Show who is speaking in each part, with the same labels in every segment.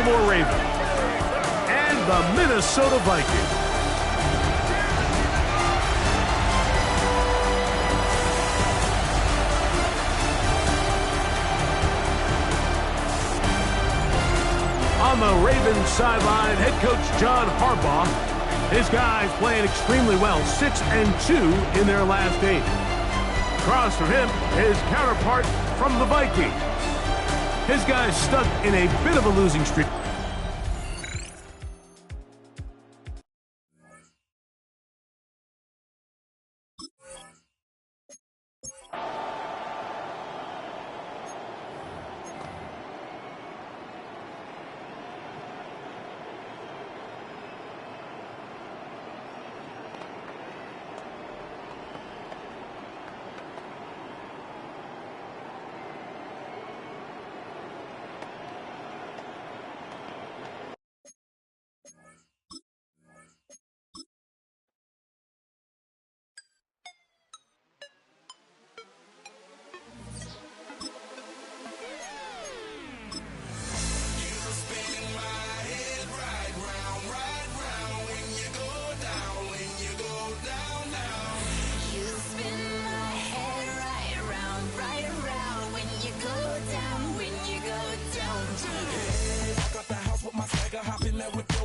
Speaker 1: Baltimore Ravens and the Minnesota Vikings. On the Ravens sideline, head coach John Harbaugh. His guys playing extremely well, 6-2 in their last 8. Across from him, his counterpart from the Vikings. His guys stuck in a bit of a losing streak.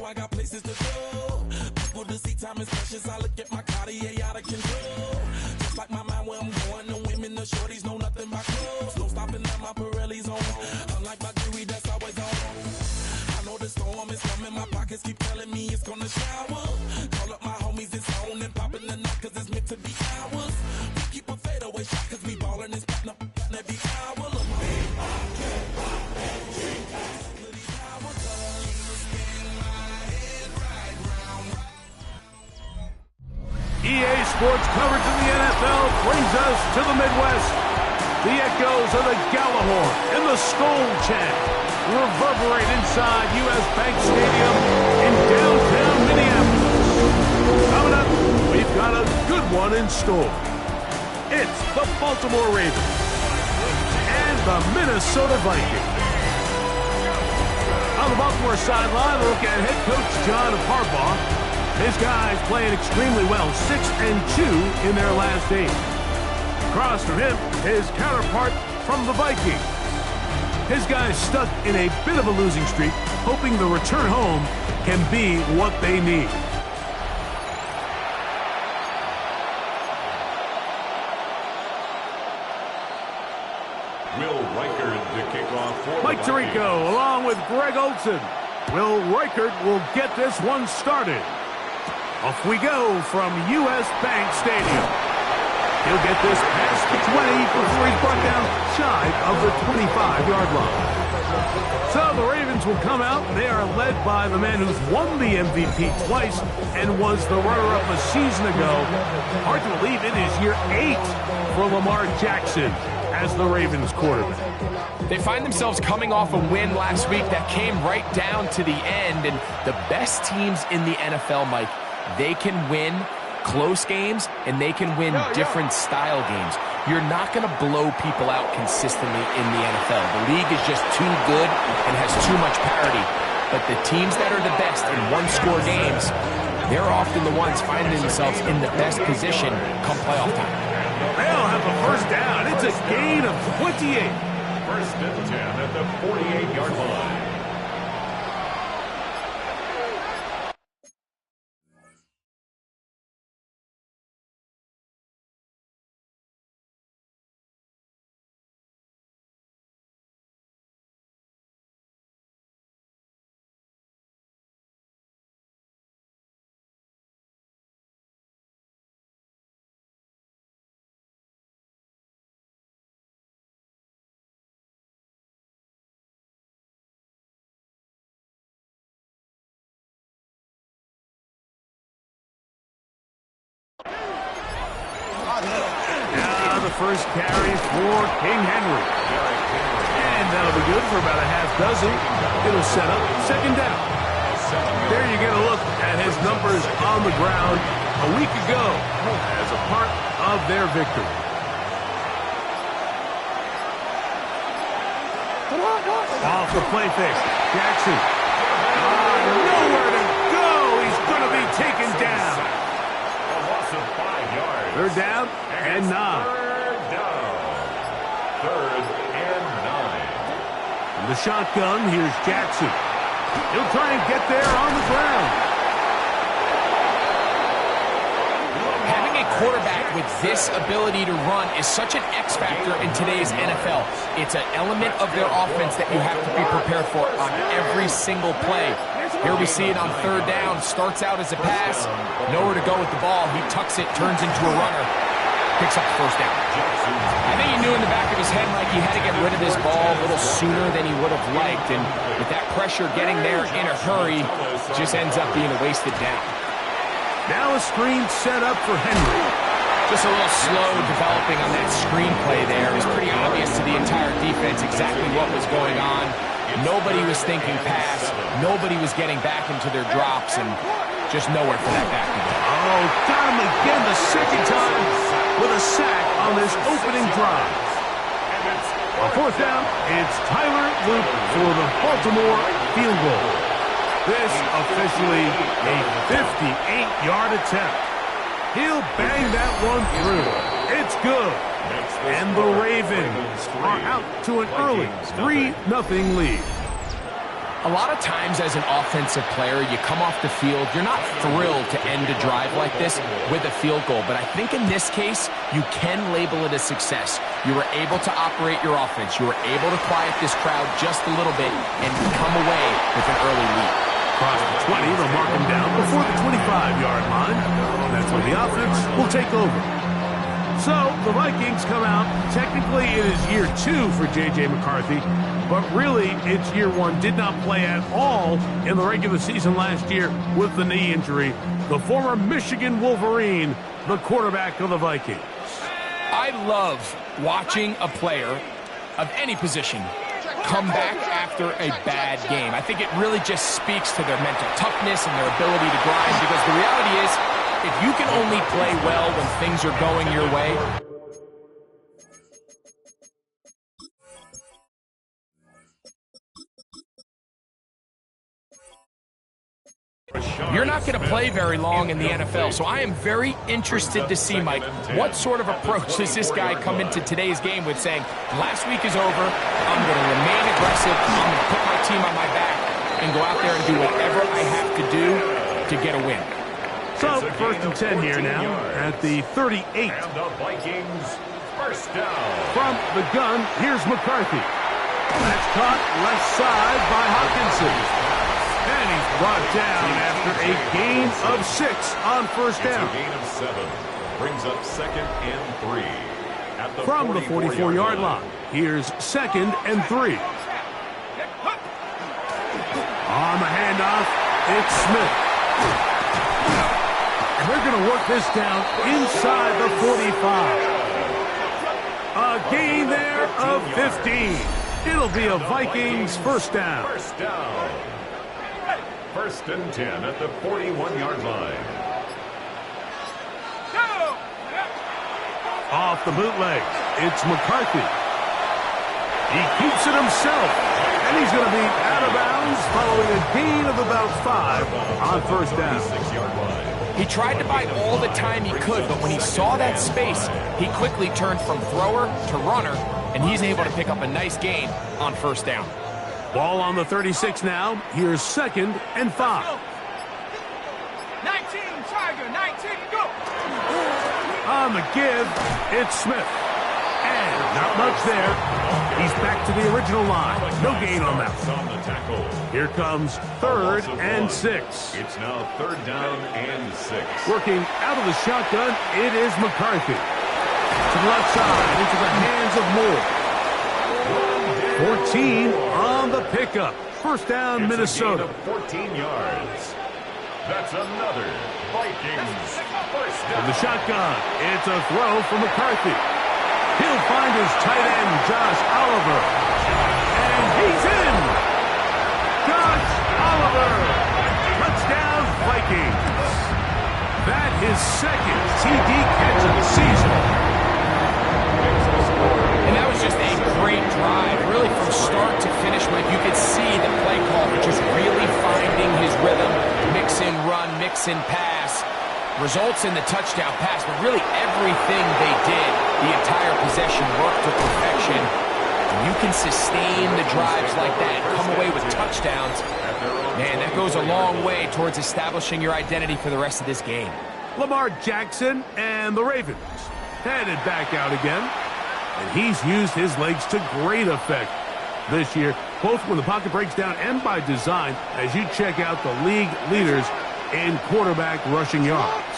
Speaker 2: I got places to go. People to see, time is precious. I look at my Cartier out of control. Just like my mind where I'm going. The women, the shorties know nothing but clothes. No stopping at my Pirelli's on. Unlike my jewelry that's always on. I know the storm is coming. My pockets keep telling me it's gonna shower. Call up my homies, it's on and popping the night cause it's meant to be ours. We keep a fadeaway shot cause we ballin' and spittin' up every hour. Look,
Speaker 1: EA Sports coverage of the NFL brings us to the Midwest. The echoes of the Gallahorn and the Skull chant reverberate inside U.S. Bank Stadium in downtown Minneapolis. Coming up, we've got a good one in store. It's the Baltimore Ravens and the Minnesota Vikings. On the Baltimore sideline, a look at head coach John Harbaugh. His guys playing extremely well, 6-2 in their last 8. Across from him, his counterpart from the Vikings. His guys stuck in a bit of a losing streak, hoping the return home can be what they need.
Speaker 3: Will Reichard to kick off for
Speaker 1: Mike Tirico along with Greg Olson. Will Reichard will get this one started. Off we go from U.S. Bank Stadium. He'll get this past the 20 before he's brought down shy of the 25-yard line. So the Ravens will come out. They are led by the man who's won the MVP twice and was the runner-up a season ago. Hard to believe it is year 8 for Lamar Jackson as the Ravens quarterback.
Speaker 4: They find themselves coming off a win last week that came right down to the end, and the best teams in the NFL, Mike, they can win close games and they can win different style games. You're not going to blow people out consistently in the NFL. The league is just too good and has too much parity. But the teams that are the best in one-score games, they're often the ones finding themselves in the best position come playoff time.
Speaker 1: They'll have a first down. It's a gain of 28.
Speaker 3: First and 10 at the 48-yard line.
Speaker 1: Now the first carry for King Henry. And that'll be good for about a half dozen. It'll set up second down. There you get a look at his numbers on the ground a week ago as a part of their victory. Off the play fake. Jackson nowhere to go. He's going to be taken down.
Speaker 3: A loss of 5 yards.
Speaker 1: Third down and 9.
Speaker 3: Third down. Third and 9.
Speaker 1: From the shotgun, here's Jackson. He'll try and get there on the ground.
Speaker 4: Having a quarterback with this ability to run is such an X factor in today's NFL. It's an element of their offense that you have to be prepared for on every single play. Here we see it on third down. Starts out as a pass. Nowhere to go with the ball. He tucks it, turns into a runner. Picks up the first down. I think he knew in the back of his head, Mike, he had to get rid of this ball a little sooner than he would have liked. And with that pressure getting there in a hurry, just ends up being a wasted down.
Speaker 1: Now a screen set up for Henry.
Speaker 4: Just a little slow developing on that screenplay there. It was pretty obvious to the entire defense exactly what was going on. Nobody was thinking pass. Nobody was getting back into their drops, and just nowhere for that back to go.
Speaker 1: Oh, got him again the second time with a sack on this opening drive. On fourth down, it's Tyler Luke for the Baltimore field goal. This officially a 58-yard attempt. He'll bang that one through. It's good. And the Ravens are out to an early 3-0 lead.
Speaker 4: A lot of times as an offensive player, you come off the field, you're not thrilled to end a drive like this with a field goal. But I think in this case, you can label it a success. You were able to operate your offense. You were able to quiet this crowd just a little bit and come away with an early lead.
Speaker 1: Across the 20, they'll mark him down before the 25-yard line. That's when the offense will take over. So, the Vikings come out. Technically, it is year 2 for J.J. McCarthy, but really, it's year 1. Did not play at all in the regular season last year with the knee injury. The former Michigan Wolverine, the quarterback of the Vikings.
Speaker 4: I love watching a player of any position come back after a bad game. I think it really just speaks to their mental toughness and their ability to grind, because the reality is, if you can only play well when things are going your way, you're not going to play very long in the NFL. So I am very interested to see, Mike, what sort of approach does this guy come into today's game with, saying, last week is over, I'm going to remain aggressive, I'm going to put my team on my back and go out there and do whatever I have to do to get a win.
Speaker 1: So, first and 10 here now at the 38.
Speaker 3: And the Vikings first down.
Speaker 1: From the gun, here's McCarthy. That's caught left side by Hawkinson. And he's brought down after a gain of 6 on first down.
Speaker 3: It's a gain of 7. Brings up second and 3. At the
Speaker 1: From the 44-yard line, here's second and 3. On the handoff, it's Smith. And they're going to work this down inside the 45. A gain there of 15. It'll be a Vikings first down.
Speaker 3: First down. First and 10 at the 41-yard line.
Speaker 1: Off the bootleg, it's McCarthy. He keeps it himself, and he's going to be out of bounds following a gain of about 5 on first down.
Speaker 3: 6-yard line.
Speaker 4: He tried to buy all the time he could, but when he saw that space, he quickly turned from thrower to runner, and he's able to pick up a nice gain on first down.
Speaker 1: Ball on the 36 now. Here's second and 5.
Speaker 5: 19, Tiger, 19, go!
Speaker 1: On the give, it's Smith. And not much there. He's back to the original line. No gain on that.
Speaker 3: On the tackle.
Speaker 1: Here comes third and 6.
Speaker 3: It's now third down and 6.
Speaker 1: Working out of the shotgun, it is McCarthy. To the left side, into the hands of Moore. 14 on the pickup. First down, Minnesota.
Speaker 3: 14 yards. That's another Vikings first
Speaker 1: From
Speaker 3: down.
Speaker 1: the shotgun, it's a throw for McCarthy. He'll find his tight end, Josh Oliver. And he's in! Josh Oliver! Touchdown, Vikings! That his second TD catch of the season.
Speaker 4: And that was just a great drive. Really, from start to finish, Mike, you could see the play call just really finding his run, mix and pass. Results in the touchdown pass, but really everything they did, the entire possession worked to perfection. And you can sustain the drives like that, come away with touchdowns. Man, that goes a long way towards establishing your identity for the rest of this game.
Speaker 1: Lamar Jackson and the Ravens headed back out again. And he's used his legs to great effect this year, both when the pocket breaks down and by design, as you check out the league leaders in quarterback rushing yards.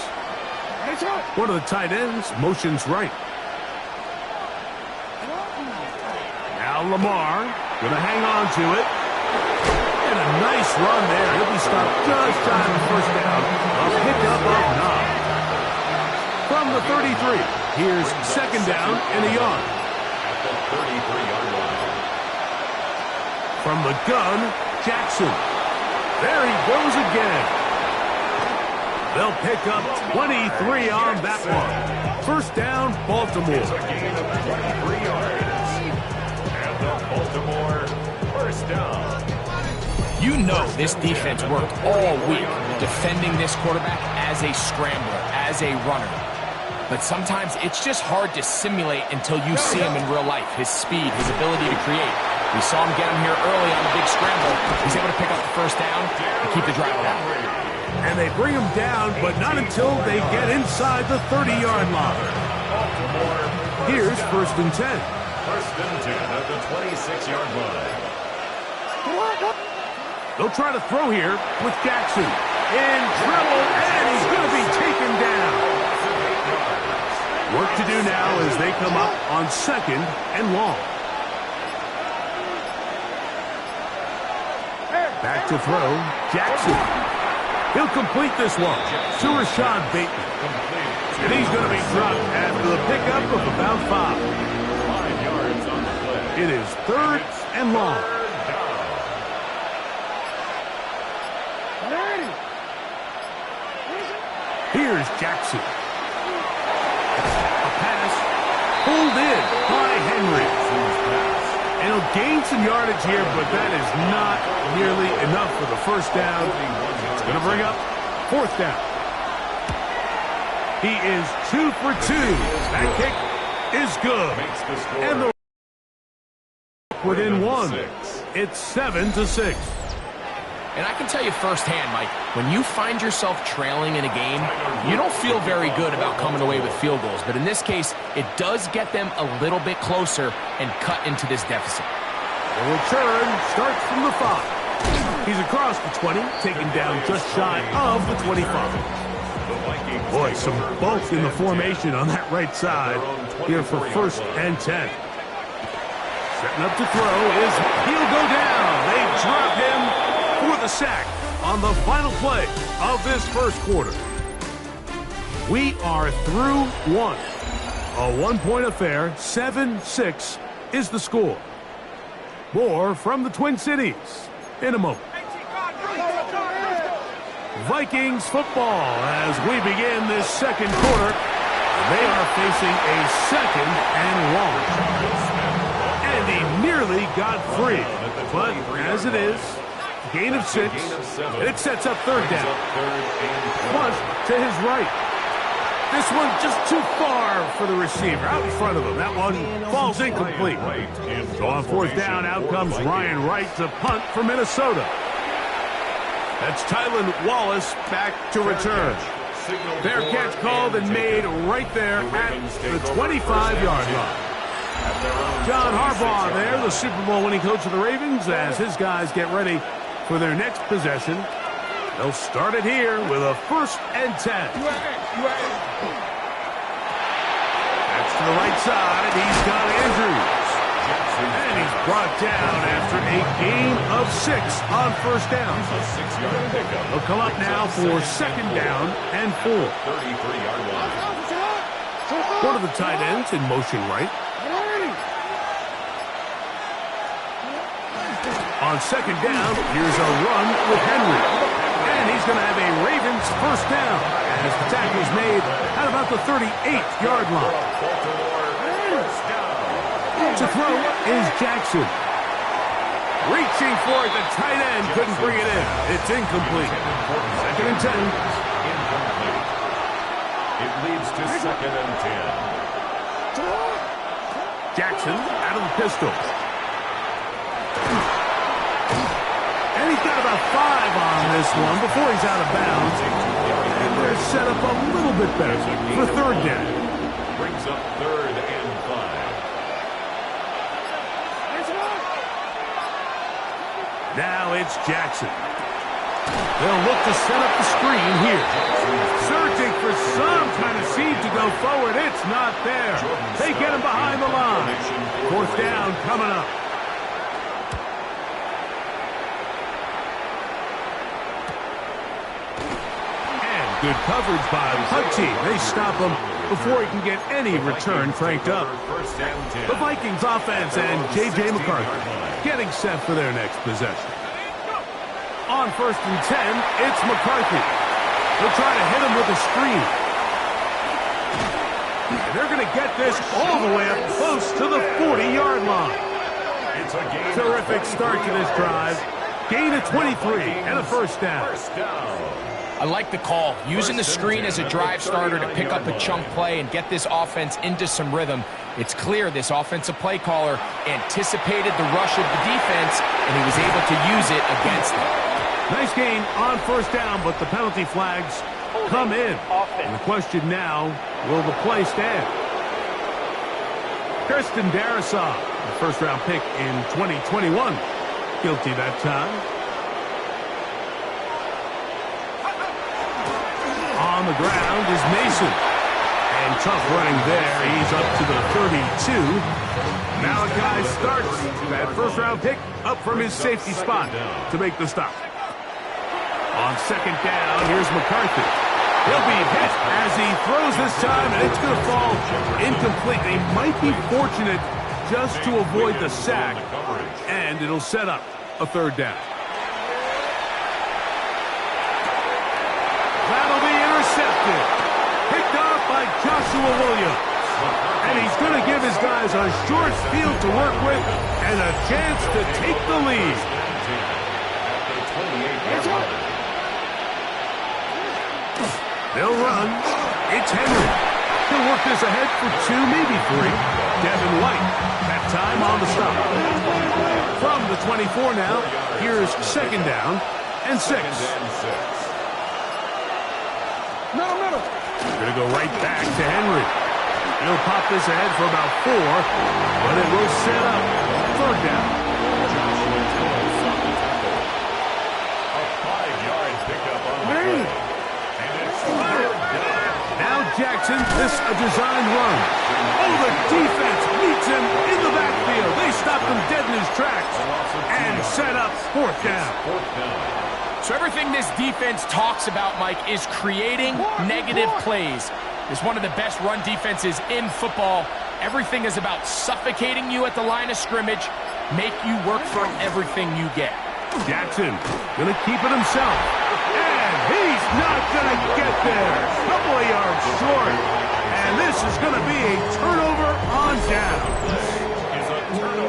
Speaker 1: One of the tight ends motions right. Now Lamar going to hang on to it. And a nice run there. He'll be stopped just shy of the first down. A pickup of 9. From the 33, here's second down and a yard.
Speaker 3: At the 33-yard line.
Speaker 1: From the gun, Jackson. There he goes again. They'll pick up 23 on that one. First down, Baltimore.
Speaker 3: It's a gain of 23 yards. And the Baltimore first down.
Speaker 4: You know this defense worked all week defending this quarterback as a scrambler, as a runner. But sometimes it's just hard to simulate until you see him in real life. His speed, his ability to create. We saw him get him here early on the big scramble. He's able to pick up the first down and keep the drive alive.
Speaker 1: And they bring him down, but not until they get inside the 30-yard line. Here's first and 10.
Speaker 3: First and 10 at the 26-yard line.
Speaker 1: They'll try to throw here with Jackson. In trouble, and he's going to be taken down. Work to do now as they come up on second and long. Back to throw, Jackson. He'll complete this one to Rashad Bateman. And he's going to be dropped after the pickup of about 5.
Speaker 3: 5 yards on the play.
Speaker 1: It is third and long. Here's Jackson. A pass pulled in by Henry. And he'll gain some yardage here, but that is not nearly enough for the first down. It's going to bring up fourth down. He is 2 for 2. That kick is good. And the within 1. It's 7-6.
Speaker 4: And I can tell you firsthand, Mike, when you find yourself trailing in a game, you don't feel very good about coming away with field goals. But in this case, it does get them a little bit closer and cut into this deficit.
Speaker 1: The return starts from the 5. He's across the 20, taken down just shy of the 25. Boy, some bulk in the formation on that right side here for first and 10. Setting up to throw is he'll go down. They drop him for the sack on the final play of this first quarter. We are through 1. A 1-point affair, 7-6 is the score. More from the Twin Cities in a moment. Vikings football as we begin this second quarter. They are facing a second and long. And he nearly got free. But as it is, gain of 6, and it sets up third down. Punt to his right. This one just too far for the receiver, out in front of him. That one falls incomplete. So on fourth down, out comes Ryan Wright to punt for Minnesota. That's Tylan Wallace back to return. Fair catch called and made right there at the 25-yard line. John Harbaugh there, the Super Bowl winning coach of the Ravens, as his guys get ready for their next possession. They'll start it here with a first and 10. That's to the right side. He's got Andrews. And he's brought down after a gain of 6 on first down. They'll come up now for second down and 4.
Speaker 3: 33-yard line.
Speaker 1: One of the tight ends in motion right. On second down, here's a run with Henry. And he's going to have a Ravens first down as the tackle's made at about the 38-yard line. To throw is Jackson. Reaching for it, the tight end couldn't bring it in. It's incomplete. 2nd and 10.
Speaker 3: Incomplete. It leads to 2nd and 10.
Speaker 1: Jackson out of the pistol. And he's got about 5 on this one before he's out of bounds. And they're set up a little bit better for 3rd down.
Speaker 3: Brings up 3rd and 5.
Speaker 1: Now it's Jackson. They'll look to set up the screen here. Searching for some kind of seed to go forward. It's not there. They get him behind the line. 4th down coming up. And good coverage by the punt team. They stop him before he can get any return cranked up. The Vikings offense and J.J. McCarthy getting set for their next possession. On 1st and 10, it's McCarthy. They'll try to hit him with a screen. And they're going to get this all the way up close to the 40-yard line. Terrific start to this drive. Gain of 23 and a 1st down.
Speaker 4: I like the call. Using the screen as a drive starter to pick up a chunk play and get this offense into some rhythm. It's clear this offensive play caller anticipated the rush of the defense, and he was able to use it against them.
Speaker 1: Nice gain on 1st down, but the penalty flags come in. And the question now, will the play stand? Kirsten Darrisaw, the 1st-round pick in 2021. Guilty that time. On the ground is Mason. And tough running there. He's up to the 32. Malachi starts that 1st-round pick up from his safety spot to make the stop. On 2nd down, here's McCarthy. He'll be hit as he throws this time, and it's going to fall incomplete. They might be fortunate just to avoid the sack, and it'll set up a 3rd down. That'll be intercepted. Picked off by Joshua Williams. And he's going to give his guys a short field to work with and a chance to take the lead. They'll run. It's Henry. He'll work this ahead for 2, maybe 3. Devin White, that time on the stop. From the 24 now, here's 2nd down and 6. Middle. Going to go right back to Henry. He'll pop this ahead for about 4, but it will set up 3rd down.
Speaker 3: A 5-yard pickup on the play. And it's 3rd down.
Speaker 1: Now Jackson, this a designed run. Oh, the defense meets him in the backfield. They stop him dead in his tracks and set up 4th down.
Speaker 4: So everything this defense talks about, Mike, is creating negative plays. It's one of the best run defenses in football. Everything is about suffocating you at the line of scrimmage, make you work for everything you get.
Speaker 1: Jackson going to keep it himself. And he's not going to get there. Couple of yards short. And this is going to be a turnover on down.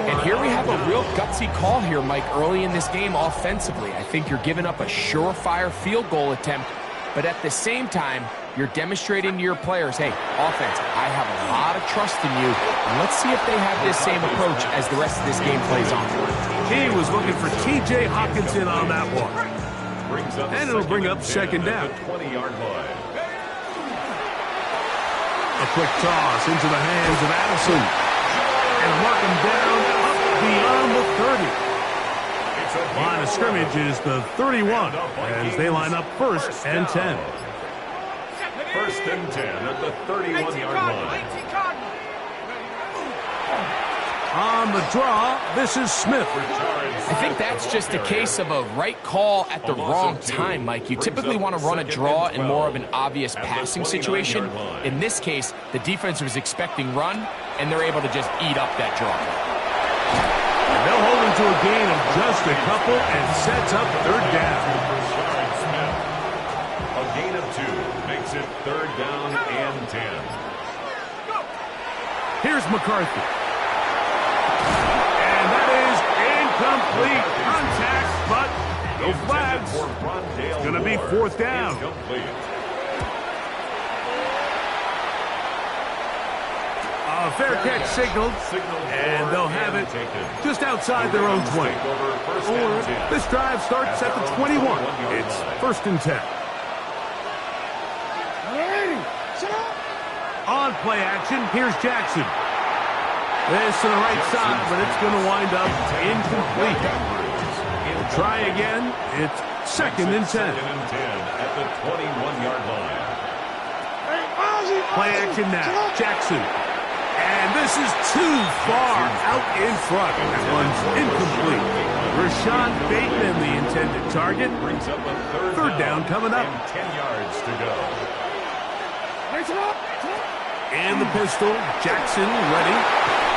Speaker 4: And here we have a real gutsy call here, Mike, early in this game offensively. I think you're giving up a surefire field goal attempt, but at the same time, you're demonstrating to your players, hey, offense, I have a lot of trust in you, and let's see if they have this same approach as the rest of this game plays on.
Speaker 1: He was looking for T.J. Hawkinson on that one. And it'll bring up 2nd down.
Speaker 3: 20-yard line.
Speaker 1: A quick toss into the hands of Addison. And mark him down up beyond the 30. Line of scrimmage is the 31 as they line up 1st and 10.
Speaker 3: 1st and 10 at the 31-yard line.
Speaker 1: On the draw, this is Smith.
Speaker 4: I think that's just a case of a right call at the wrong time, Mike. You typically want to run a draw in more of an obvious passing situation. In this case, the defense was expecting run, and they're able to just eat up that draw.
Speaker 1: They'll hold him to a gain of just a couple and sets up 3rd down.
Speaker 3: A gain of 2 makes it 3rd down and 10.
Speaker 1: Here's McCarthy. And that is incomplete.
Speaker 3: Rondale
Speaker 1: Going to be
Speaker 3: Moore
Speaker 1: fourth down.
Speaker 3: incomplete.
Speaker 1: A fair catch signaled, and they'll have it just outside their own 20. Or this drive starts at the 21. It's first and 10. On play action, here's Jackson. This to the right side, but it's going to wind up incomplete. Try again. It's second and 10.
Speaker 3: Second and 10 at the 21-yard line.
Speaker 1: Play action now. Jackson. And this is too far out in front. That one's incomplete. Rashad Bateman, the intended target.
Speaker 3: Brings up a
Speaker 1: Third down coming up.
Speaker 3: And 10 yards to go.
Speaker 1: And the pistol. Jackson ready.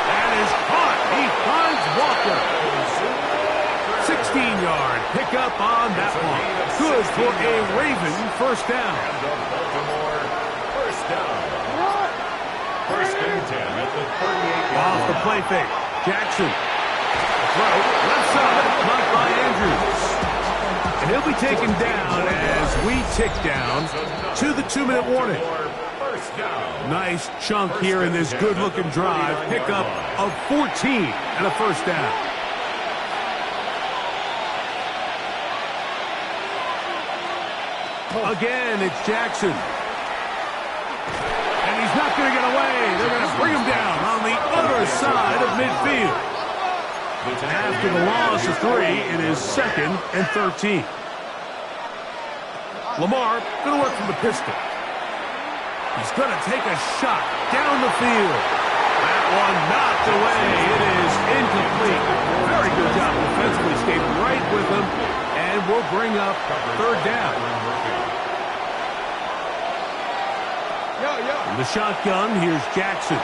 Speaker 1: That is caught. He finds Walker. 16-yard pickup on that one. Good for a Raven first down.
Speaker 3: And the Baltimore first down. First and 10 at the 38-yard
Speaker 1: Off the play fake. Jackson. Throw. Left side. Caught by Andrews. And he'll be taken down as we tick down to the 2-minute warning.
Speaker 3: First down.
Speaker 1: Nice chunk here in this good-looking drive. Pickup of 14 and a first down. Again, it's Jackson. And he's not going to get away. They're going to bring him down on the other side of midfield. After the loss of 3, it is second and 13. Lamar going to work from the pistol. He's going to take a shot down the field. That one knocked away. It is incomplete. Very good job defensively. Stayed right with him. And we'll bring up third down. In the shotgun, here's Jackson.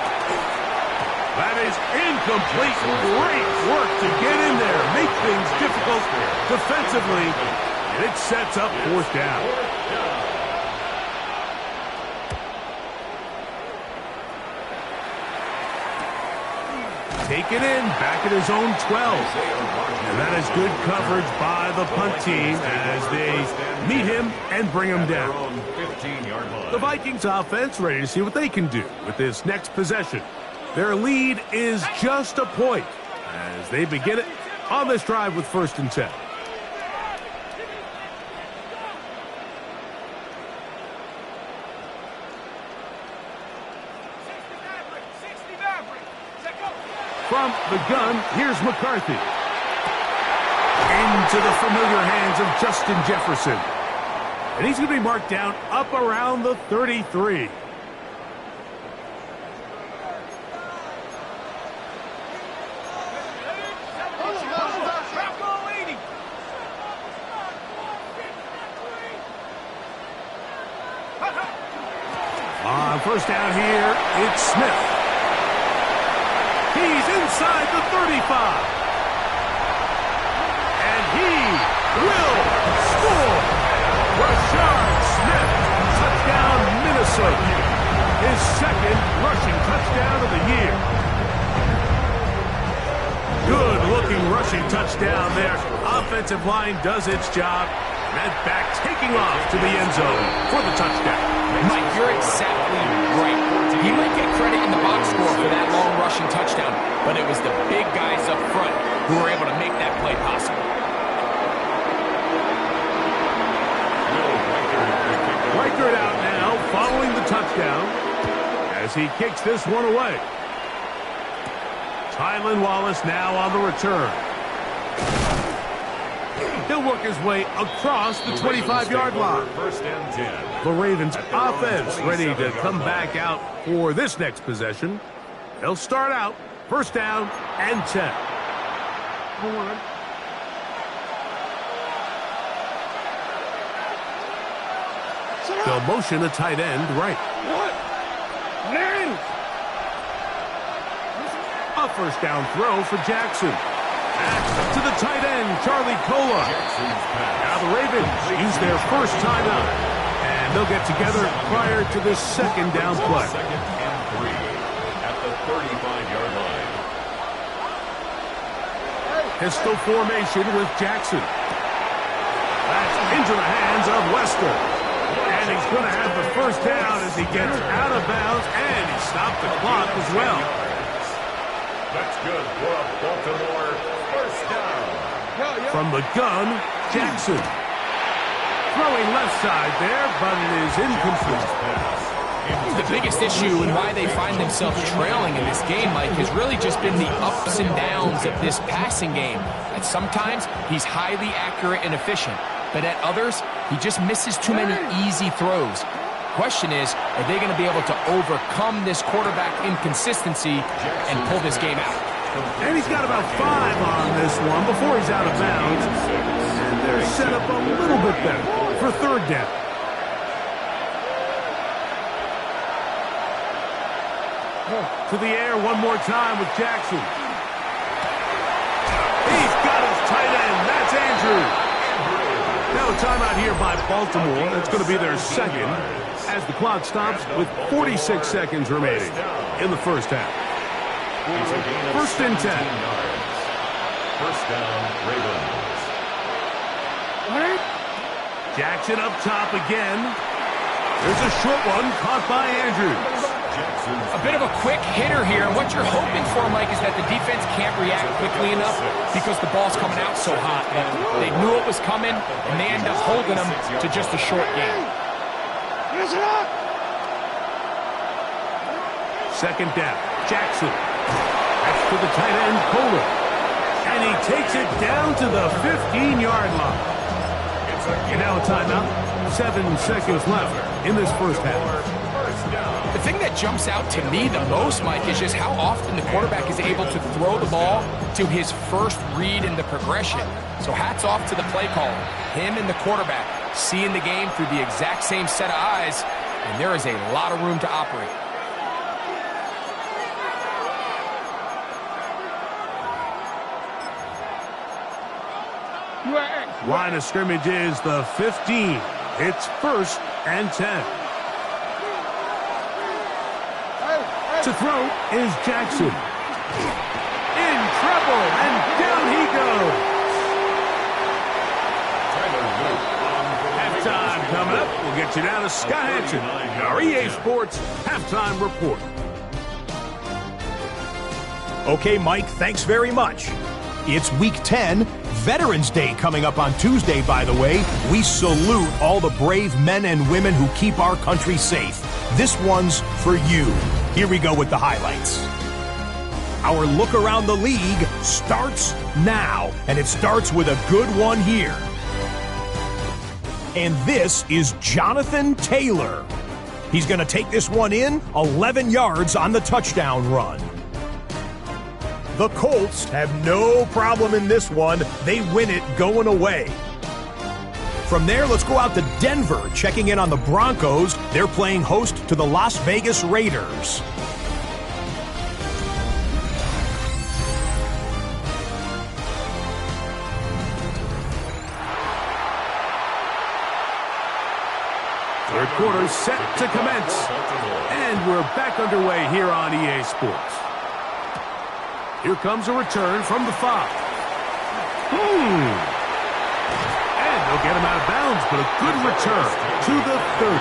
Speaker 1: That is incomplete. Great work to get in there. Make things difficult defensively. And it sets up fourth down. Take it in, back at his own 12. And that is good coverage by the punt team as they meet him and bring him down. The Vikings offense ready to see what they can do with this next possession. Their lead is just a point as they begin it on this drive with first and 10. From the gun, here's McCarthy. Into the familiar hands of Justin Jefferson. And he's going to be marked down up around the 33. On first down here, it's Smith. He's inside the 35. And he will score. Rashad Smith, touchdown Minnesota. His second rushing touchdown of the year. Good-looking rushing touchdown there. Offensive line does its job. That back taking off to the end zone for the touchdown.
Speaker 4: Mike, you're exactly right. He might get credit in the box score for that long rushing touchdown, but it was the big guys up front who were able to make that play possible.
Speaker 1: Reichert out now, following the touchdown, as he kicks this one away. Tylan Wallace now on the return. He'll work his way across the 25-yard line.
Speaker 3: First and 10.
Speaker 1: The Ravens offense ready to come back out for this next possession. They'll start out first down and 10. They'll motion a tight end right. A first down throw for Jackson. Back to the tight end, Charlie Cola. Now the Ravens use their first timeout. And they'll get together prior to the second down play.
Speaker 3: Second and 3 at the 35-yard line.
Speaker 1: Pistol formation with Jackson. That's into the hands of Wester. And he's going to have the first down as he gets out of bounds, and he stopped the clock as well.
Speaker 3: That's good for a Baltimore first down.
Speaker 1: From the gun, Jackson. Throwing left side there, but it is incomplete.
Speaker 4: The biggest issue and why they find themselves trailing in this game, Mike, has really just been the ups and downs of this passing game. At sometimes, he's highly accurate and efficient, but at others, he just misses too many easy throws. Question is, are they going to be able to overcome this quarterback inconsistency and pull this game out?
Speaker 1: And he's got about 5 on this one before he's out of bounds. And they're set up a little bit better for third down. To the air one more time with Jackson. He's got his tight end. That's Andrew. Now a timeout here by Baltimore. That's going to be their second as the clock stops with 46 seconds remaining in the first half. First and 10.
Speaker 3: First down, Ravens.
Speaker 1: Jackson up top again. There's a short one caught by Andrews.
Speaker 4: A bit of a quick hitter here. What you're hoping for, Mike, is that the defense can't react quickly enough because the ball's coming out so hot. But they knew it was coming, and they end up holding them to just a short game.
Speaker 1: Second down, Jackson. That's to the tight end, Kohler. And he takes it down to the 15-yard line. And now a timeout. 7 seconds left in this first half.
Speaker 4: The thing that jumps out to me the most, Mike, is just how often the quarterback is able to throw the ball to his first read in the progression. So hats off to the play caller. Him and the quarterback seeing the game through the exact same set of eyes, and there is a lot of room to operate.
Speaker 1: Line of scrimmage is the 15. It's first and 10. To throw is Jackson. In trouble, and down he goes. Halftime coming up. We'll get you now to Scott Hansen, our EA Sports Halftime Report.
Speaker 6: Okay, Mike, thanks very much. It's Week 10, Veterans Day coming up on Tuesday, by the way. We salute all the brave men and women who keep our country safe. This one's for you. Here we go with the highlights. Our look around the league starts now, and it starts with a good one here. And this is Jonathan Taylor. He's going to take this one in, 11 yards on the touchdown run. The Colts have no problem in this one. They win it going away. From there, let's go out to Denver, checking in on the Broncos. They're playing host to the Las Vegas Raiders.
Speaker 1: Third quarter set to commence. And we're back underway here on EA Sports. Here comes a return from the 5. And they'll get him out of bounds, but a good return to the 30.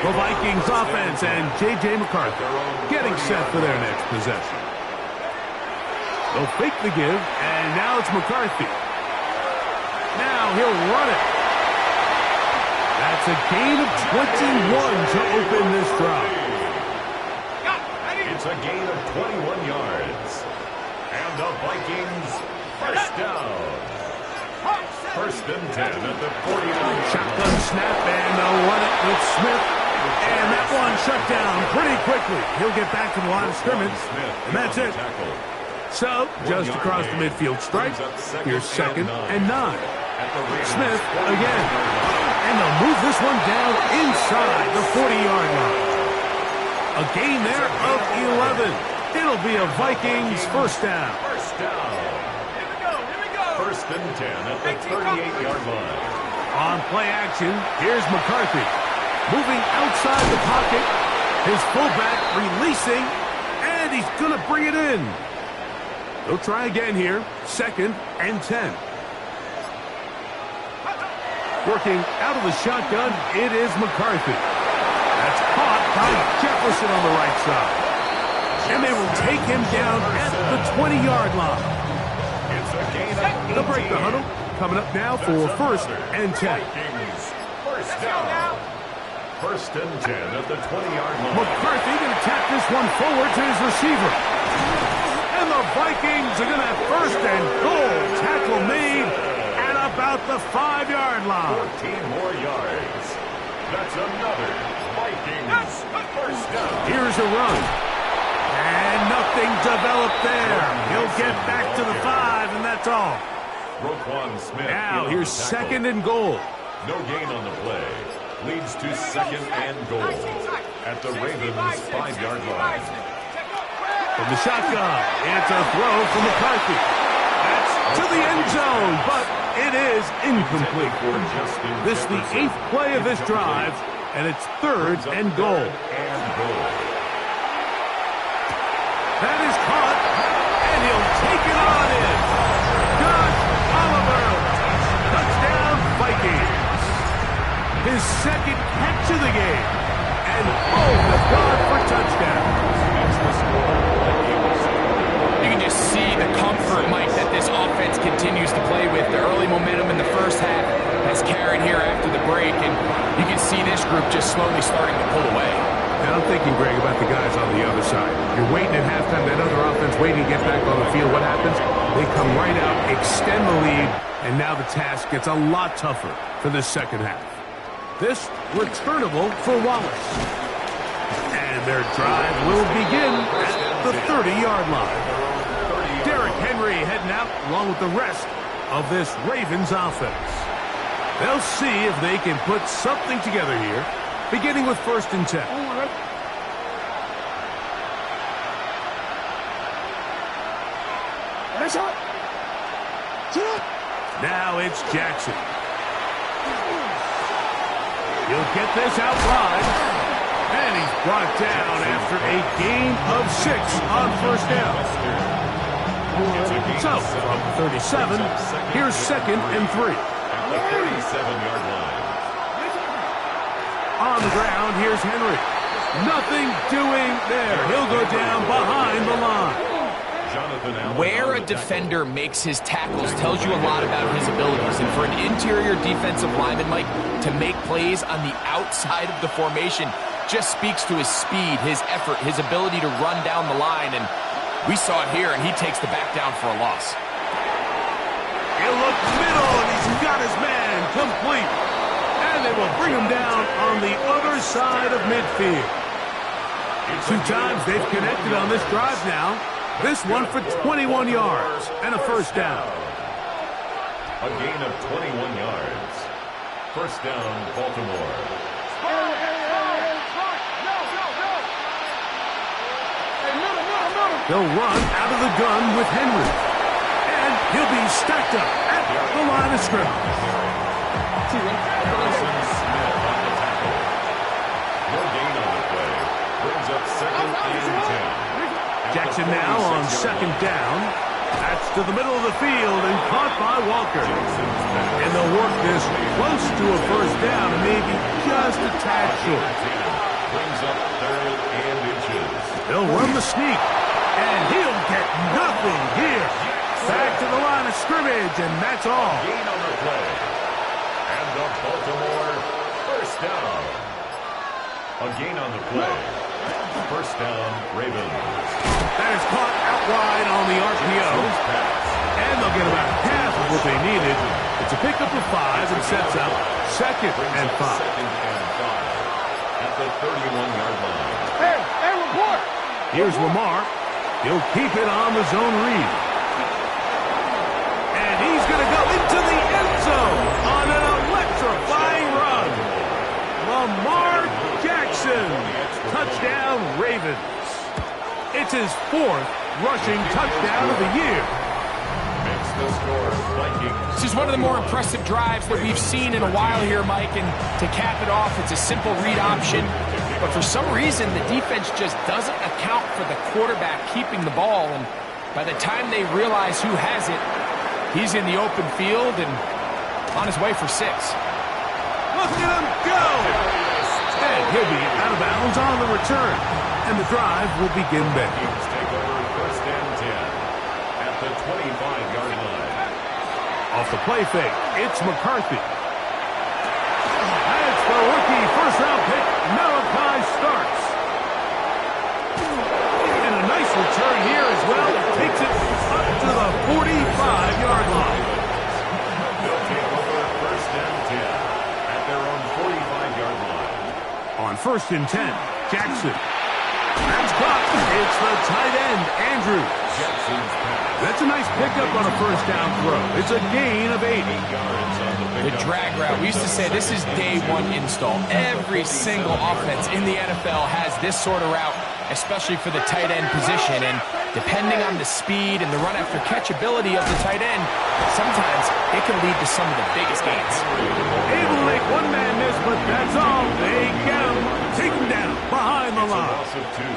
Speaker 1: The Vikings offense and J.J. McCarthy getting set for their next possession. They'll fake the give, and now it's McCarthy. Now he'll run it. That's a gain of 21 to open this drive.
Speaker 3: It's a gain of 21 yards. And the Vikings first down. First and 10 at the 49.
Speaker 1: Shotgun snap, and they'll run it with Smith. And that one shut down pretty quickly. He'll get back to the line of scrimmage, and that's it. So, just across the midfield stripe, here's second and 9. Smith again. And they'll move this one down inside the 40-yard line. A gain there of 11. It'll be a Vikings first down.
Speaker 3: First down. First and 10 at the 38-yard line.
Speaker 1: On play action, here's McCarthy. Moving outside the pocket. His fullback releasing, and he's going to bring it in. They'll try again here. Second and 10. Working out of the shotgun, it is McCarthy. That's caught by Jefferson on the right side. And they will take him down at the 20-yard line. They'll break the huddle. Coming up now for 1st and 10.
Speaker 3: First down. 1st and 10 at the 20-yard line.
Speaker 1: McCarthy going to tap this one forward to his receiver. And the Vikings are going to have 1st and goal. Tackle made at about the 5-yard line.
Speaker 3: 14 more yards. That's another Vikings 1st down.
Speaker 1: Here's a run. And nothing developed there. He'll get back to the 5, and that's all.
Speaker 3: Smith
Speaker 1: now, here's 2nd and goal.
Speaker 3: No gain on the play. Leads to 2nd and goal at the Ravens' 5-yard line.
Speaker 1: From the shotgun, it's a throw from McCarthy. That's to the end zone, but it is incomplete. This is the 8th play of this drive, and it's 3rd and goal. That is caught, and he'll take it on in. Josh Oliver, touchdown Vikings. His 2nd catch of the game, and both have gone for touchdowns.
Speaker 4: You can just see the comfort, Mike, that this offense continues to play with. The early momentum in the first half has carried here after the break, and you can see this group just slowly starting to pull away.
Speaker 1: And I'm thinking, Greg, about the guys on the other side. You're waiting at halftime, that other offense waiting to get back on the field. What happens? They come right out, extend the lead, and now the task gets a lot tougher for this second half. This returnable for Wallace. And their drive will begin at the 30-yard line. Derrick Henry heading out along with the rest of this Ravens offense. They'll see if they can put something together here, beginning with 1st and 10. Now it's Jackson. He'll get this out wide. And he's brought down after a gain of 6 on 1st down. So, from 37, here's 2nd and 3.
Speaker 3: At the 37-yard line.
Speaker 1: On the ground, here's Henry. Nothing doing there. He'll go down behind the line.
Speaker 4: Where a defender makes his tackles tells you a lot about his abilities. And for an interior defensive lineman, Mike, to make plays on the outside of the formation just speaks to his speed, his effort, his ability to run down the line. And we saw it here, and he takes the back down for a loss.
Speaker 1: He'll look middle, and he's got his man complete. And they will bring him down on the other side of midfield. 2 times they've connected on this drive now. This one for 21 yards and a 1st down.
Speaker 3: A gain of 21 yards. 1st down, Baltimore.
Speaker 1: They'll run out of the gun with Henry. And he'll be stacked up at the line of scrimmage.
Speaker 3: Smith on the tackle. No gain on the play. Brings up 2nd and 10.
Speaker 1: Jackson now on 2nd down. That's to the middle of the field and caught by Walker. And they'll work this close to a 1st down and maybe just a tad short.
Speaker 3: Brings up 3rd and inches.
Speaker 1: They'll run the sneak. And he'll get nothing here. Back to the line of scrimmage, and that's all.
Speaker 3: Gain on the play. And the Baltimore 1st down. A gain on the play. 1st down, Ravens.
Speaker 1: That is caught out wide on the RPO. And they'll get about half of what they needed. It's a pickup of 5 and sets up 2nd and 5.
Speaker 3: 2nd and 5 at the 31-yard line.
Speaker 5: Hey, report!
Speaker 1: Here's Lamar. He'll keep it on the zone read. And he's going to go into the end zone on an electrifying run. Lamar Jackson. Touchdown, Ravens. It's his 4th rushing touchdown of the year.
Speaker 3: Makes the score, Vikings.
Speaker 4: This is one of the more impressive drives that we've seen in a while here, Mike. And to cap it off, it's a simple read option. But for some reason, the defense just doesn't account for the quarterback keeping the ball. And by the time they realize who has it, he's in the open field and on his way for 6.
Speaker 1: Look at him go! And he'll be out of bounds on the return. And the drive will begin then.
Speaker 3: Vikings take over first and 10 at the 25-yard line.
Speaker 1: Off the play fake, it's McCarthy. That's the rookie first-round pick, Malachi Starks. And a nice return here as well. Takes it up to the 45-yard line.
Speaker 3: They'll take over first and 10 at their own 45-yard line.
Speaker 1: On first and 10, Jackson. That's caught. It's the tight end, Andrews.
Speaker 3: Jackson's pass.
Speaker 1: That's a nice pickup on a first down throw. It's a gain of 8.
Speaker 3: Yards on the
Speaker 4: The
Speaker 3: pickup.
Speaker 4: drag route, we used to say this is day one install. Every single offense in the NFL has this sort of route, especially for the tight end position. And depending on the speed and the run after catch ability of the tight end, sometimes it can lead to some of the biggest gains.
Speaker 1: Able to make one man miss, but that's all. They get him. Take him down behind the
Speaker 3: It's a
Speaker 1: line.
Speaker 3: loss of 2.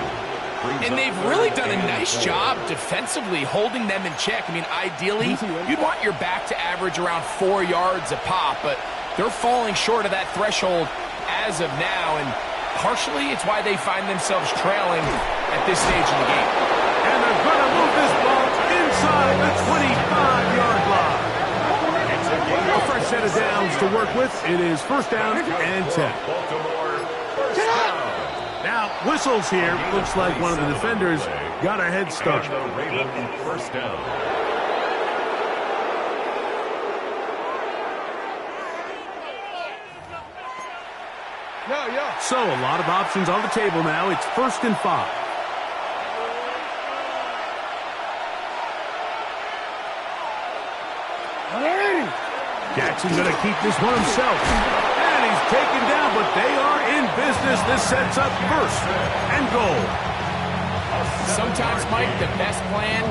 Speaker 3: Brings
Speaker 4: And
Speaker 3: up
Speaker 4: they've
Speaker 3: third
Speaker 4: really
Speaker 3: and
Speaker 4: done a nice
Speaker 3: 4.
Speaker 4: job defensively holding them in check. I mean, ideally, you'd want your back to average around 4 yards a pop, but they're falling short of that threshold as of now, and partially it's why they find themselves trailing at this stage in the game.
Speaker 1: And they're going to move this ball inside the 25-yard line.
Speaker 3: It's a gain
Speaker 1: A
Speaker 3: of
Speaker 1: fresh set of downs to work with. It is first down and 10.
Speaker 3: Baltimore first down.
Speaker 1: Now, whistles here. Looks like one of the defenders got a head start.
Speaker 3: And the Raven first down.
Speaker 1: So, a lot of options on the table now. It's first and 5. Jackson going to keep this one himself. And he's taken down, but they are in business. This sets up first and goal.
Speaker 4: Sometimes, Mike, the best plan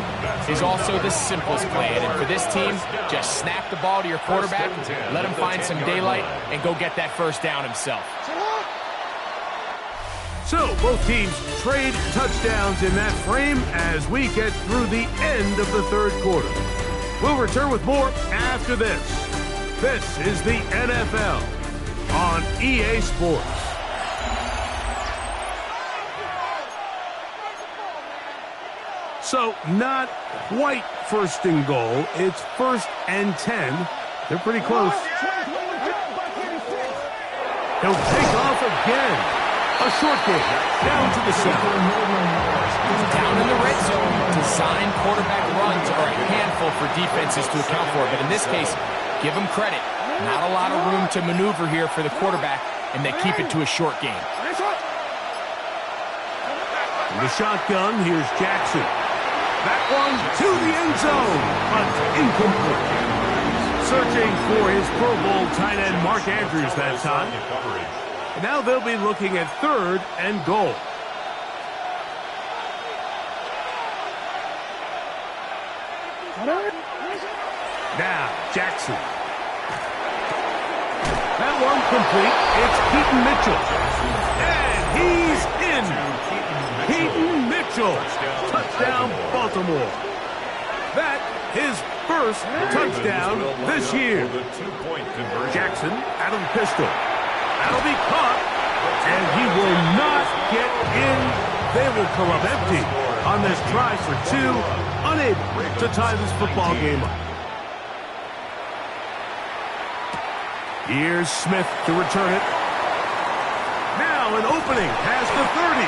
Speaker 4: is also the simplest plan. And for this team, just snap the ball to your quarterback, let him find some daylight, and go get that first down himself.
Speaker 1: So, both teams trade touchdowns in that frame as we get through the end of the third quarter. We'll return with more after this. This is the NFL on EA Sports. So, not quite first and goal. It's first and 10. They're pretty close. He'll take off again. A short game down to the center.
Speaker 4: Down in the red zone, design quarterback runs are a handful for defenses to account for. But in this case, give them credit. Not a lot of room to maneuver here for the quarterback, and they keep it to a short game.
Speaker 1: In the shotgun, here's Jackson. That one to the end zone, but incomplete. Searching for his Pro Bowl tight end Mark Andrews that time. And now they'll be looking at third and goal. Now, Jackson. That one complete. It's Keaton Mitchell. And he's in. Keaton Mitchell. Touchdown, Baltimore. That his first touchdown this year. Jackson out of the pistol. That'll be caught. And he will not get in. They will come up empty on this try for 2. Unable to tie this football game up. Here's Smith to return it. Now an opening past the 30.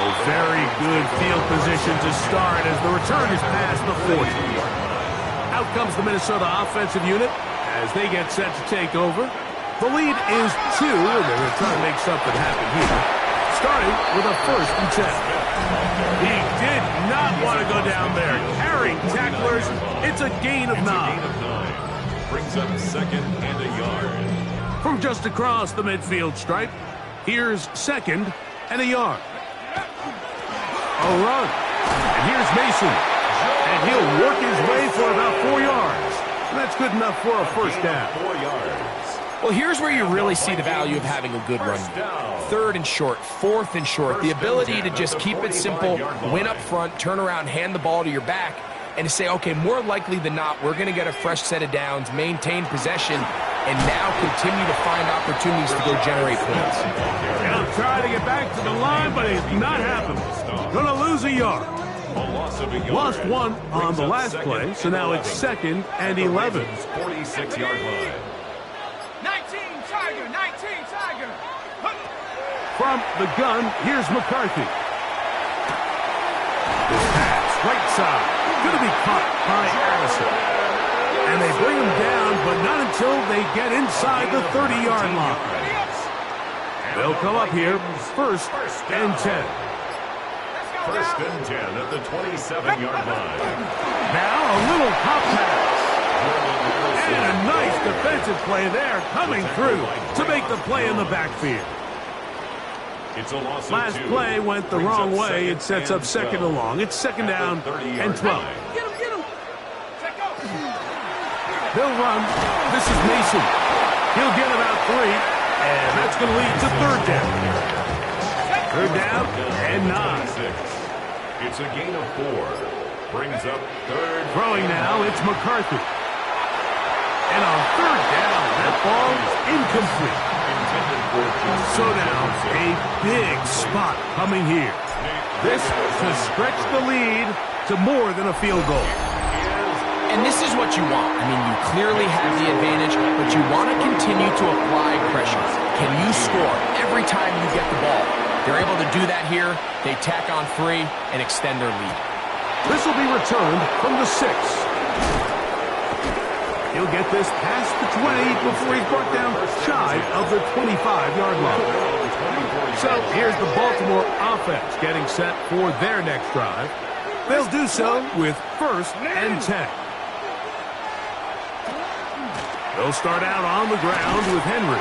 Speaker 1: Oh, very good field position to start as the return is past the 40. Out comes the Minnesota offensive unit as they get set to take over. The lead is 2, and they're going to try to make something happen here. Starting with a first and 10. He did not want to go down there. Carrying tacklers, it's a gain of 9.
Speaker 3: Brings up second and a yard.
Speaker 1: From just across the midfield stripe, here's second and a yard. A run. And here's Mason. And he'll work his way for about 4 yards. And that's good enough for a first down.
Speaker 3: 4 yards.
Speaker 4: Well, here's where you really see the value of having a good run. Third and short, fourth and short. The ability to just keep it simple, win up front, turn around, hand the ball to your back. and to say, okay, more likely than not, we're going to get a fresh set of downs, maintain possession, and now continue to find opportunities to go generate points.
Speaker 1: Now trying to get back to the line, but it's not happening. Going to lose a yard. Lost one on the last play, so now it's 2nd and 11.
Speaker 3: 46-yard line.
Speaker 5: 19 Tiger, 19 Tiger.
Speaker 1: From the gun, here's McCarthy. This pass, right side, going to be caught by Allison. And they bring him down, but not until they get inside the 30-yard line. They'll come up here, 1st and 10.
Speaker 3: 1st and 10 at the 27-yard line.
Speaker 1: Now a little pop pass. And a nice defensive play there coming through to make the play in the backfield.
Speaker 3: It's a loss of
Speaker 1: Last
Speaker 3: 2.
Speaker 1: play went the wrong way. It sets up 2nd and long. It's 2nd down and 12.
Speaker 5: Get him. Check go.
Speaker 1: They'll run. This is Mason. He'll get about 3, and that's going to lead to 3rd down. 3rd down and 9.
Speaker 3: It's a gain of 4. Brings up 3rd.
Speaker 1: Throwing now, it's McCarthy. And on 3rd down, that ball is incomplete. So now, a big spot coming here. This to stretch the lead to more than a field goal.
Speaker 4: And this is what you want. I mean, you clearly have the advantage, but you want to continue to apply pressure. Can you score every time you get the ball? They're able to do that here. They tack on 3 and extend their lead.
Speaker 1: This will be returned from the 6. He'll get this past the 20 before he's brought down shy of the 25-yard line. So here's the Baltimore offense getting set for their next drive. They'll do so with 1st and 10. They'll start out on the ground with Henry.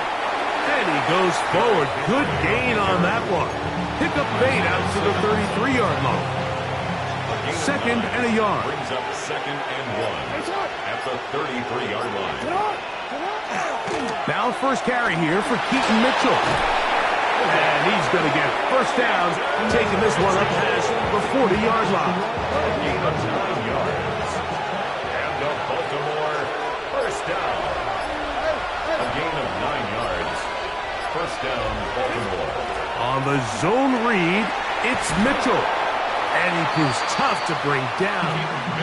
Speaker 1: And he goes forward. Good gain on that one. Pick up bait out to the 33-yard line. 2nd and a yard.
Speaker 3: Brings up 2nd and 1 at the 33-yard line.
Speaker 1: Now first carry here for Keaton Mitchell. And he's going to get 1st down, taking this one up past the 40-yard line.
Speaker 3: A gain of 9 yards. And the Baltimore 1st down. A gain of 9 yards. 1st down, Baltimore.
Speaker 1: On the zone read, it's Mitchell. And he is tough to bring down.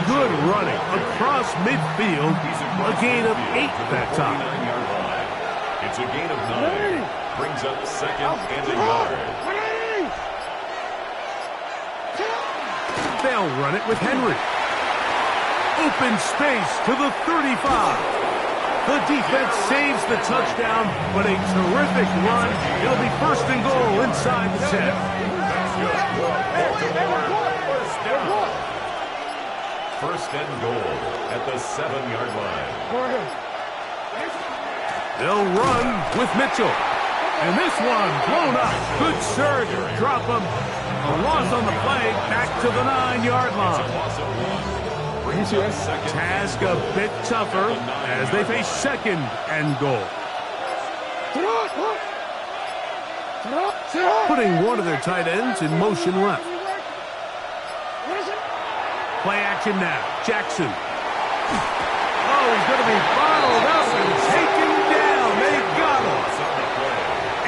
Speaker 1: Good running across midfield. A gain of 8 that time.
Speaker 3: It's a gain of 9. Brings up 2nd and a yard.
Speaker 1: They'll run it with Henry. Open space to the 35. The defense saves the touchdown, but a terrific run. It'll be 1st and goal inside the 10.
Speaker 3: Baltimore 1st and goal at the 7-yard line.
Speaker 1: They'll run with Mitchell. And this one blown up. Good surge. Drop him. A loss on the play. Back to the 9-yard line. Task a bit tougher as they face 2nd and goal. Putting one of their tight ends in motion left. Play action now. Jackson. Oh, he's going to be bottled up and taken down. They got him.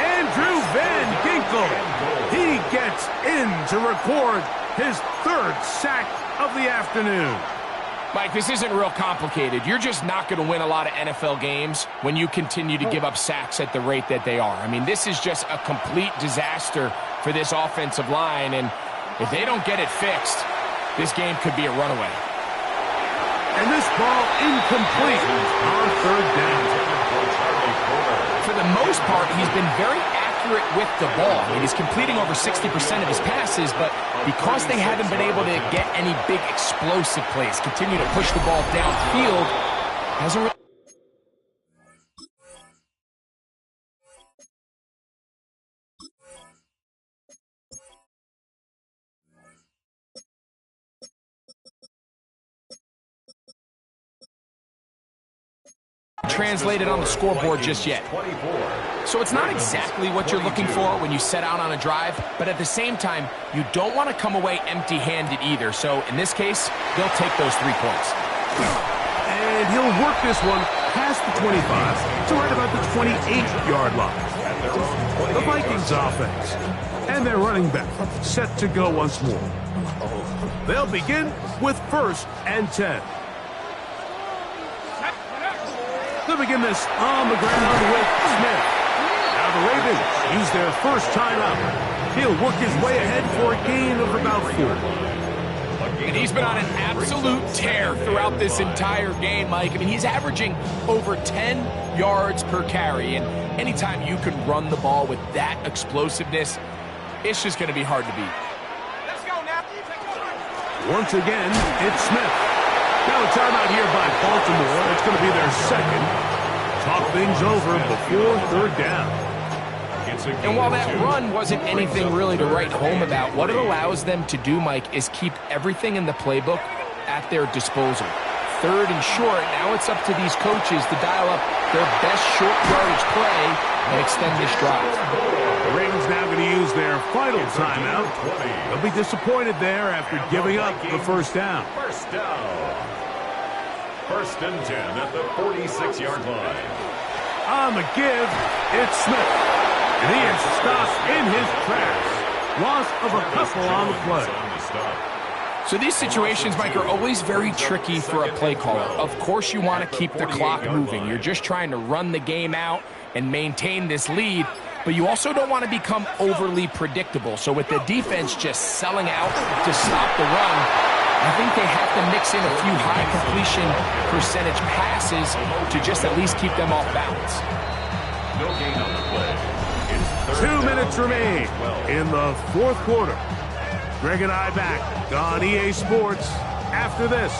Speaker 1: Andrew Van Ginkel. He gets in to record his 3rd sack of the afternoon.
Speaker 4: Mike, this isn't real complicated. You're just not going to win a lot of NFL games when you continue to give up sacks at the rate that they are. I mean, this is just a complete disaster for this offensive line, and if they don't get it fixed, this game could be a runaway.
Speaker 1: And this ball incomplete on 3rd down.
Speaker 4: For the most part, he's been very accurate with the ball. I mean, he's completing over 60% of his passes, but because they haven't been able to get any big explosive plays, continue to push the ball downfield, hasn't really... translated on the scoreboard just yet. So it's not exactly what you're looking for when you set out on a drive, but at the same time, you don't want to come away empty-handed either. So in this case, they'll take those 3 points.
Speaker 1: And he'll work this one past the 25 to right about the 28-yard line. The Vikings offense and their running back set to go once more. They'll begin with 1st and 10. They'll begin this on the ground with Smith. Now the Ravens use their first timeout. He'll work his way ahead for a gain of about 4.
Speaker 4: And he's been on an absolute tear throughout this entire game, Mike. I mean, he's averaging over 10 yards per carry. And anytime you can run the ball with that explosiveness, it's just going to be hard to beat.
Speaker 5: Let's go now.
Speaker 1: Once again, it's Smith. Now a timeout here by Baltimore. It's going to be their second. Talk things over before 3rd down.
Speaker 4: And while that run wasn't anything really to write home about, what it allows them to do, Mike, is keep everything in the playbook at their disposal. 3rd and short, now it's up to these coaches to dial up their best short yardage play and extend this drive.
Speaker 1: The Ravens now going to use their final timeout. They'll be disappointed there after giving up the 1st down.
Speaker 3: 1st and 10 at the 46-yard line.
Speaker 1: On the give, it's Smith. And he is stopped in his tracks. Loss of a couple on the play.
Speaker 4: So these situations, Mike, are always very tricky for a play caller. Of course you want to keep the clock moving. You're just trying to run the game out and maintain this lead, but you also don't want to become overly predictable. So with the defense just selling out to stop the run, I think they have to mix in a few high completion percentage passes to just at least keep them off balance.
Speaker 3: No gain on the play.
Speaker 1: 2 minutes remain in the 4th quarter. Greg and I back on EA Sports after this.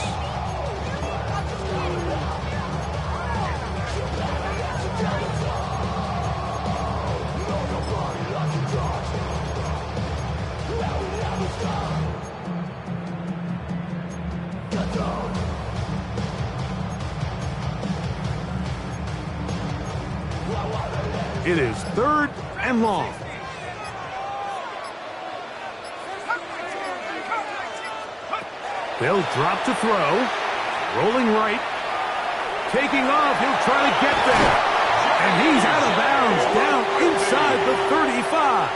Speaker 1: It is 3rd and long. They'll drop to throw. Rolling right. Taking off. He'll try to get there. And he's out of bounds down inside the 35.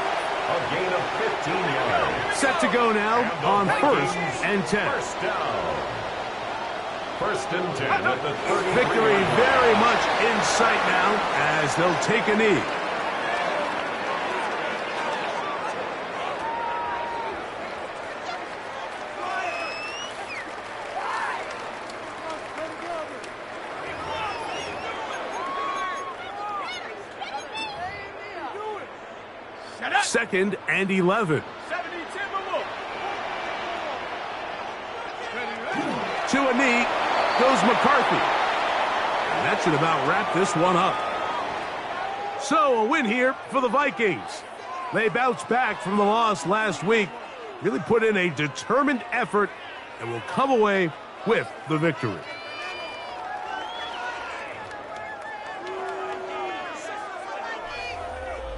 Speaker 3: A gain of 15 yards.
Speaker 1: Set to go now on 1st and 10.
Speaker 3: 1st down. 1st and 10 at the 33.
Speaker 1: Victory very much in sight now as they'll take a knee. Second and 11. To a knee goes McCarthy. And that should about wrap this one up. So a win here for the Vikings. They bounced back from the loss last week, really put in a determined effort, and will come away with the victory.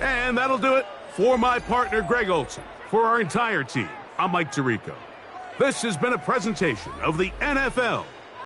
Speaker 1: And that'll do it for my partner, Greg Olson. For our entire team, I'm Mike Tirico. This has been a presentation of the NFL